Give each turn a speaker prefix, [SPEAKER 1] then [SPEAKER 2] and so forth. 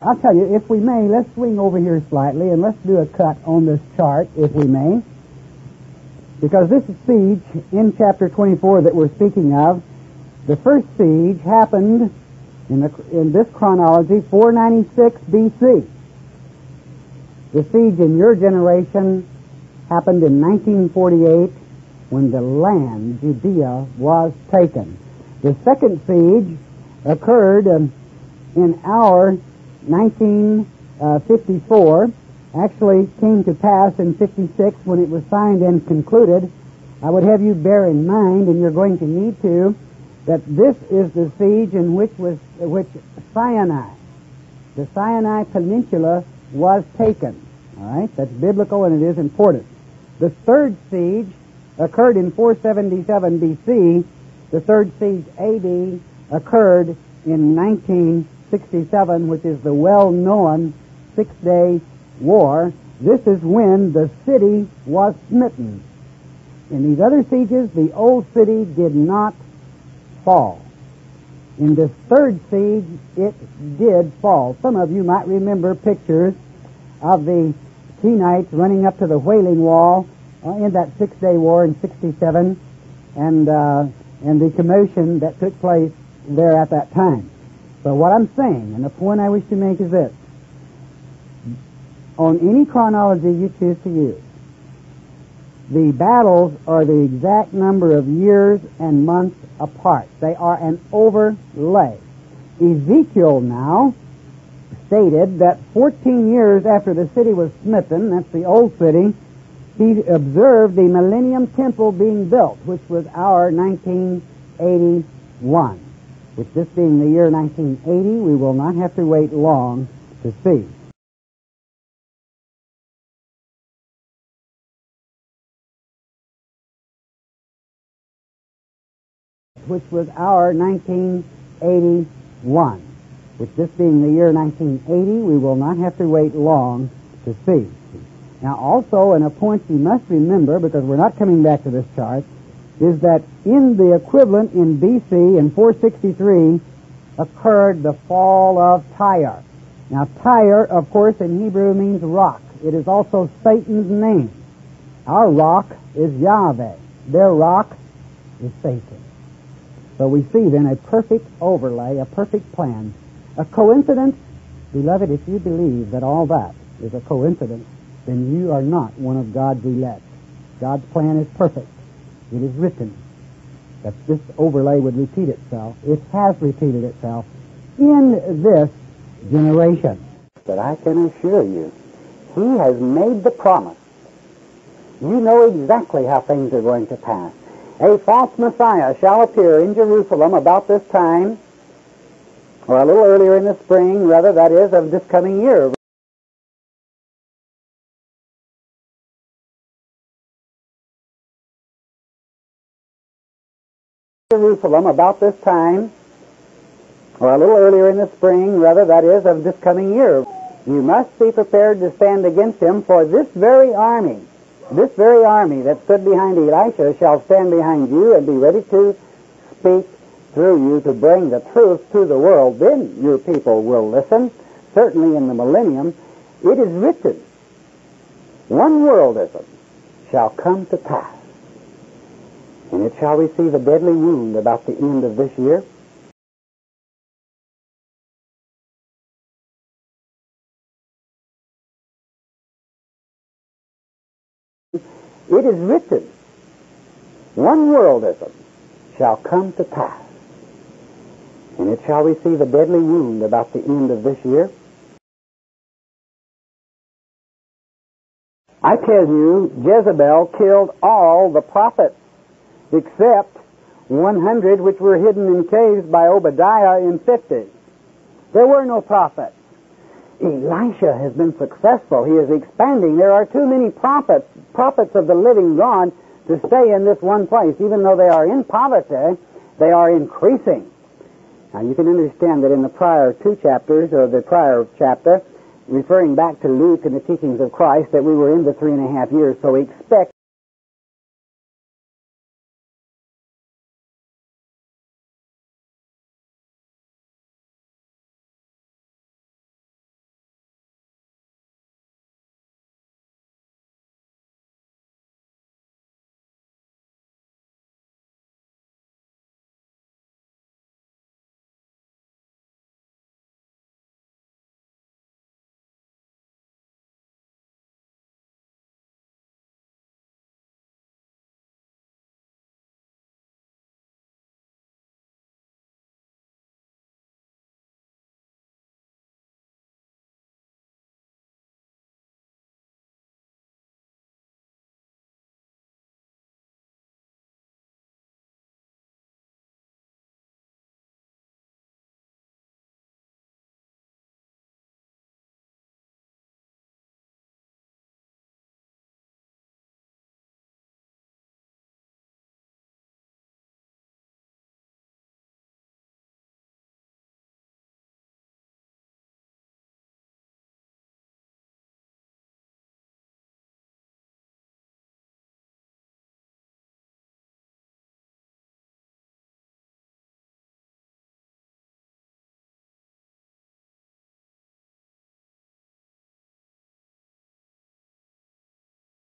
[SPEAKER 1] I'll tell you, if we may, let's swing over here slightly and let's do a cut on this chart, if we may. Because this siege in chapter 24 that we're speaking of, the first siege happened in this chronology, 496 B.C. The siege in your generation happened in 1948 when the land, Judea, was taken. The second siege occurred in our 1954, actually came to pass in 56 when it was signed and concluded. I would have you bear in mind, and you're going to need to, that this is the siege in which Sinai, the Sinai Peninsula, was taken. All right, that's biblical and it is important. The third siege occurred in 477 B.C. The third siege A.D. occurred in 1967, which is the well-known Six-Day War. This is when the city was smitten. In these other sieges, the old city did not fall. In this third siege, it did fall. Some of you might remember pictures of the Kenites running up to the Wailing Wall in that Six-Day War in 67, and the commotion that took place there at that time. So what I'm saying, and the point I wish to make is this: on any chronology you choose to use, the battles are the exact number of years and months apart. They are an overlay. Ezekiel now stated that 14 years after the city was smitten, that's the old city, he observed the Millennium Temple being built, which was our 1981. With this being the year 1980, we will not have to wait long to see. Which was our 1981. With this being the year 1980, we will not have to wait long to see. Now also, and a point you must remember, because we're not coming back to this chart, is that in the equivalent in B.C. in 463 occurred the fall of Tyre. Now Tyre, of course, in Hebrew means rock. It is also Satan's name. Our rock is Yahweh. Their rock is Satan. So we see then a perfect overlay, a perfect plan. A coincidence? Beloved, if you believe that all that is a coincidence, then you are not one of God's elect. God's plan is perfect. It is written that this overlay would repeat itself. It has repeated itself in this generation. But I can assure you, He has made the promise. You know exactly how things are going to pass. A false Messiah shall appear in Jerusalem about this time, or a little earlier in the spring, rather, that is, of this coming year. Jerusalem about this time, or a little earlier in the spring, rather, that is, of this coming year. You must be prepared to stand against him, for this very army that stood behind Elisha shall stand behind you and be ready to speak through you to bring the truth to the world. Then your people will listen. Certainly in the millennium, it is written, one worldism shall come to pass, and it shall receive a deadly wound about the end of this year. It is written, one worldism shall come to pass, and it shall receive a deadly wound about the end of this year. I tell you, Jezebel killed all the prophets except 100 which were hidden in caves by Obadiah in 50. There were no prophets. Elisha has been successful. He is expanding. There are too many prophets of the living God, to stay in this one place. Even though they are in poverty, they are increasing. Now you can understand that in the prior two chapters, or the prior chapter, referring back to Luke and the teachings of Christ, that we were in the 3.5 years, so expect